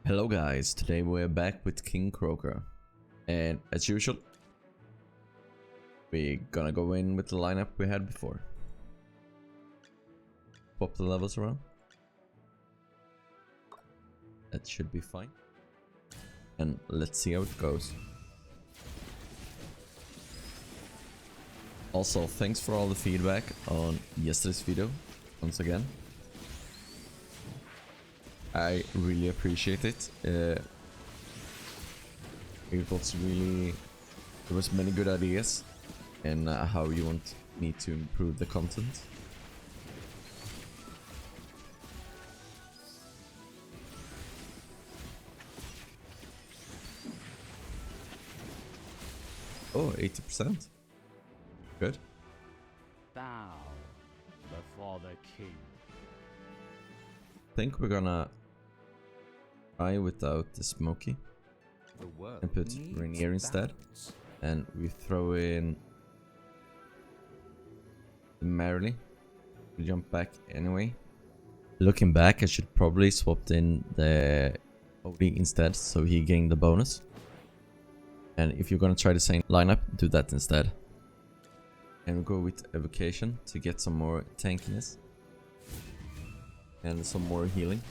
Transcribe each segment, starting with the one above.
Hello guys, today we're back with King Croaker, and as usual we're gonna go in with the lineup we had before. Swap the levels around. That should be fine, and let's see how it goes. Also, thanks for all the feedback on yesterday's video once again. I really appreciate it. It was really, there was many good ideas and how you want me to improve the content. Oh, 80%. Good. Bow before the king. I think we're gonna try without the Smokey and put Reinier instead, and we throw in the Marilee. We jump back anyway. Looking back, I should probably swapped in the Odie instead, so he gained the bonus. And if you're gonna try the same lineup, do that instead. And we go with Evocation to get some more tankiness and some more healing.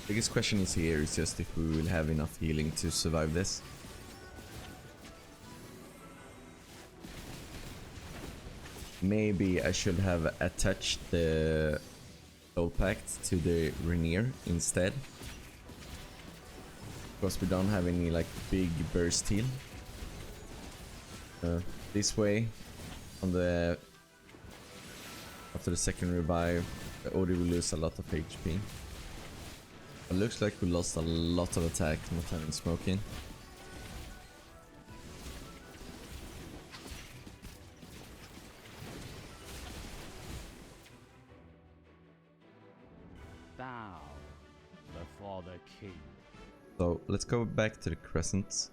Biggest question is here is just if we will have enough healing to survive this. Maybe I should have attached the Soul Pact to the Reinier instead, because we don't have any like big burst heal. This way, on the after the second revive, the Odie will lose a lot of HP. It looks like we lost a lot of attack not having Smokey. Bow before the king. So let's go back to the Crescent.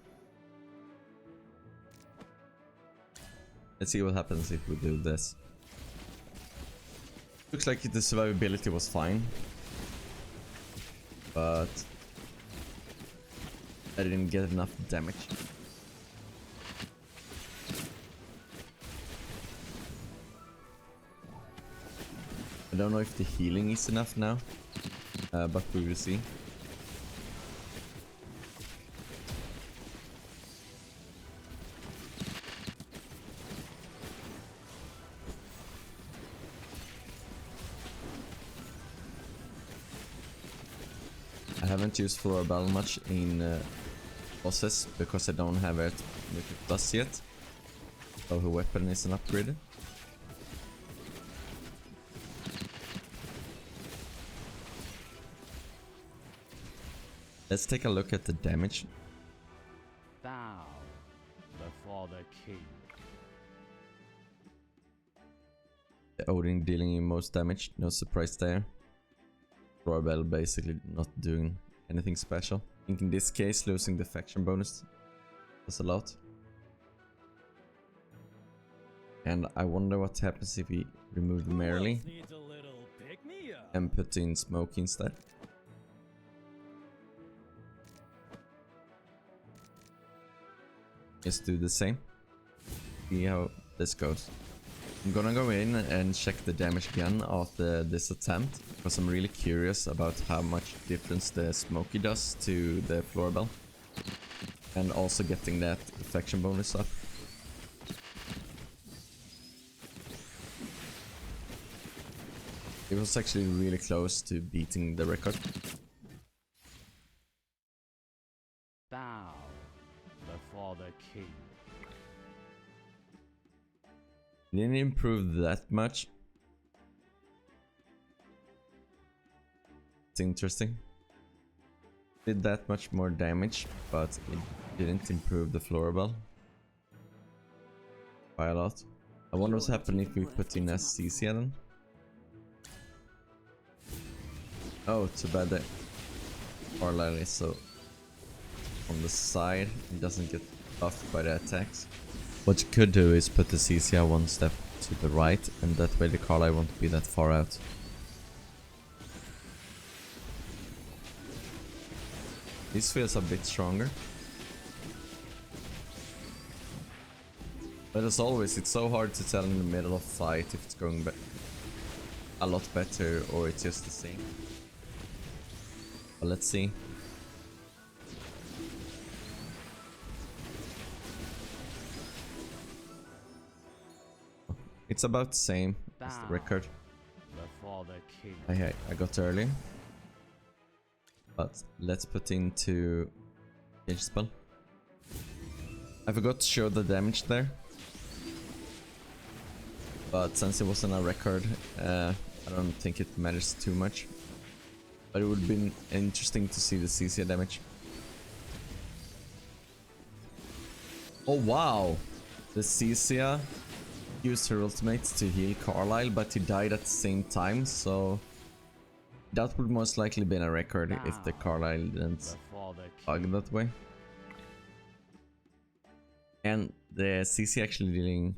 Let's see what happens if we do this. Looks like the survivability was fine, but I didn't get enough damage. I don't know if the healing is enough now, but we will see. I haven't used Florabelle much in bosses because I don't have it with it plus yet. So her weapon isn't upgraded. Let's take a look at the damage. Bow before the king. The Odin dealing you most damage, no surprise there. Florabelle basically not doing anything special. I think in this case losing the faction bonus was a lot. And I wonder what happens if we remove the Marilee and put in Smokey instead. Just do the same. See how this goes. I'm gonna go in and check the damage again after this attempt, because I'm really curious about how much difference the Smokey does to the Florabelle, and also getting that faction bonus up. It was actually really close to beating the record. Bow before the king. Didn't improve that much. It's interesting. Did that much more damage, but it didn't improve the Florabelle by a lot. I wonder what's happening if we put in a Cecia then. Oh, too bad that Marille is so on the side. He doesn't get buffed by the attacks. What you could do is put the Cecia one step to the right, and that way the Carlisle won't be that far out. This feels a bit stronger. But as always, it's so hard to tell in the middle of fight if it's going a lot better or it's just the same. But let's see. It's about the same as the record. I got early. But let's put into Evocation Spell. I forgot to show the damage there. But since it wasn't a record, I don't think it matters too much. But it would have been interesting to see the Cecia damage. Oh wow! The Cecia used her ultimate to heal Carlisle, but he died at the same time, so that would most likely been a record if the Carlisle didn't bug that way. And the CC actually dealing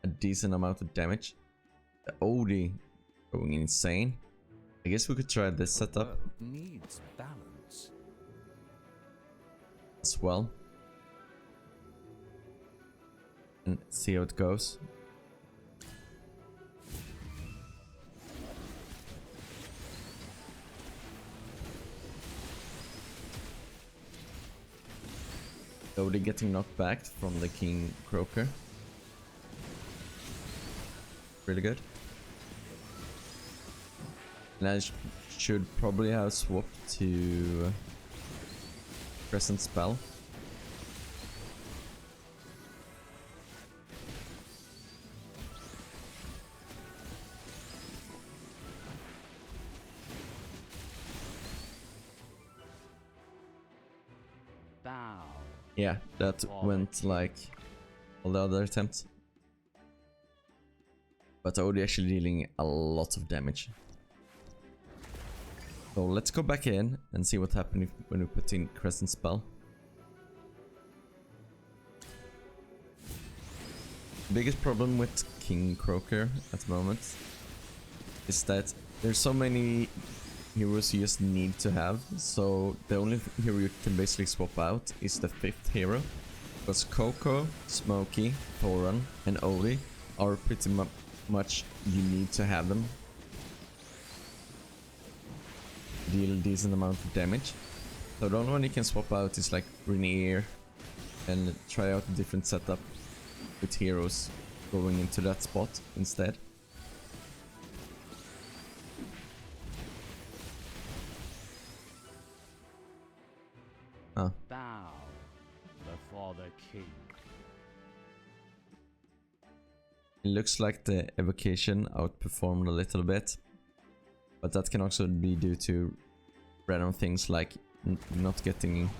a decent amount of damage. The Odie going insane. I guess we could try this setup needs balance as well. And see how it goes. Odie getting knocked back from the King Croaker. Really good. And I should probably have swapped to Crescent Spell. Yeah, that went like all the other attempts. But Odie actually dealing a lot of damage. So let's go back in and see what happened when we put in Crescent Spell. The biggest problem with King Croaker at the moment is that there's so many heroes you just need to have, so the only hero you can basically swap out is the 5th hero, because Koko, Smokey, Thoran and Odie are pretty much you need to have them. Deal a decent amount of damage. So the only one you can swap out is like Reinier and try out a different setup with heroes going into that spot instead. Bow before the king. It looks like the Evocation outperformed a little bit, but that can also be due to random things like not getting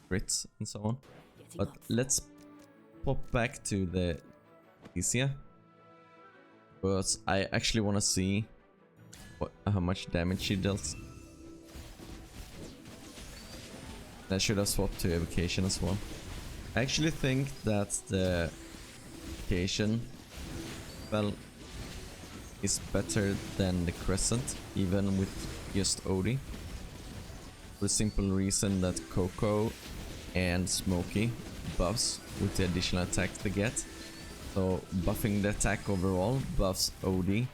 crits and so on. But let's pop back to the Cecia, because I actually want to see how much damage she deals. I should have swapped to Evocation as well. I actually think that the Evocation Spell is better than the Crescent, even with just Odie. For the simple reason that Koko and Smokey buffs with the additional attack they get. So buffing the attack overall buffs Odie,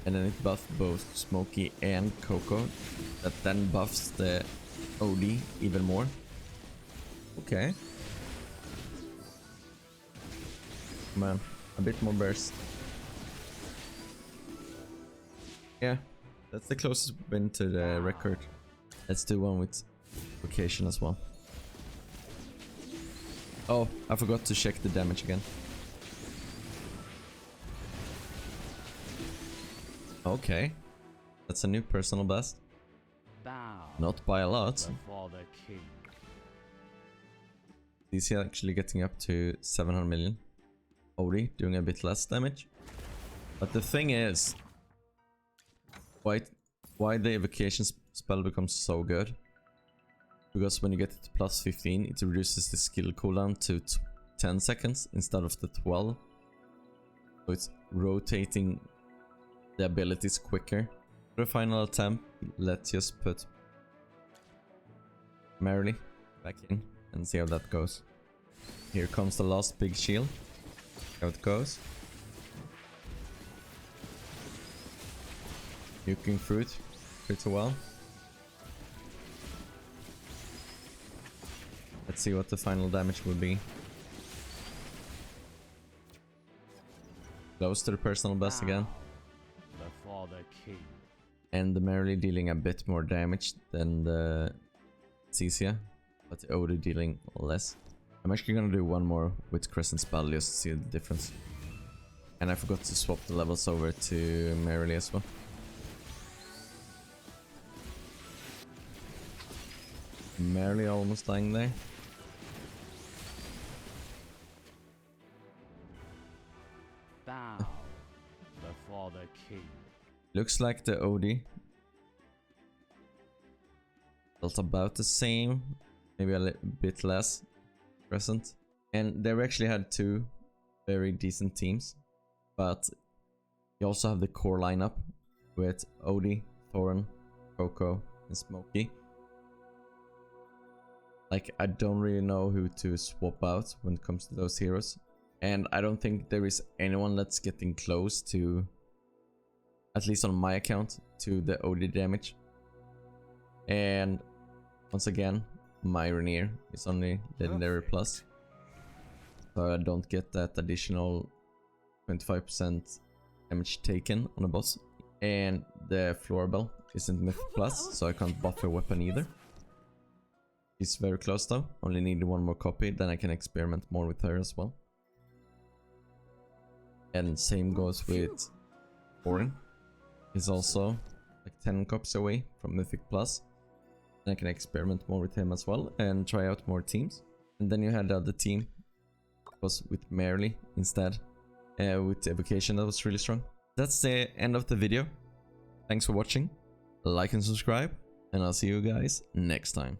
and then it buffs both Smokey and Koko. That then buffs the Odie even more. Okay. Man, a bit more burst. Yeah, that's the closest we've been to the record. Let's do one with Evocation as well. Oh, I forgot to check the damage again. Okay. That's a new personal best. Not by a lot. DC actually getting up to 700 million. Odie doing a bit less damage. But the thing is, why the Evocation Spell becomes so good? Because when you get it to plus 15, it reduces the skill cooldown to 10 seconds instead of the 12. So it's rotating the abilities quicker. For the final attempt, let's just put Marilee back in and see how that goes. Here comes the last big shield. See how it goes. Nuking fruit pretty well. Let's see what the final damage will be. Close to the personal best again. Before the king. And the Marilee dealing a bit more damage than the Cecia, but the Odie dealing less. I'm actually gonna do one more with Crescent Spell just to see the difference. And I forgot to swap the levels over to Marilee as well. Marilee almost dying there. Bow before the king. Looks like the Odie felt about the same, maybe a bit less Crescent. And they actually had two very decent teams, but you also have the core lineup with Odie, Thoran, Koko, and Smokey. Like, I don't really know who to swap out when it comes to those heroes. And I don't think there is anyone that's getting close to, at least on my account, to the Odie damage. And once again, my Reinier is only legendary plus. So I don't get that additional 25% damage taken on a boss. And the Florabelle isn't mythic plus, so I can't buff her weapon either. She's very close though, only need one more copy, then I can experiment more with her as well. And same goes with Thoran. He's also like 10 copies away from Mythic Plus. And I can experiment more with him as well and try out more teams. And then you had the other team, was with Marilee instead, with Evocation that was really strong. That's the end of the video. Thanks for watching, like and subscribe, and I'll see you guys next time.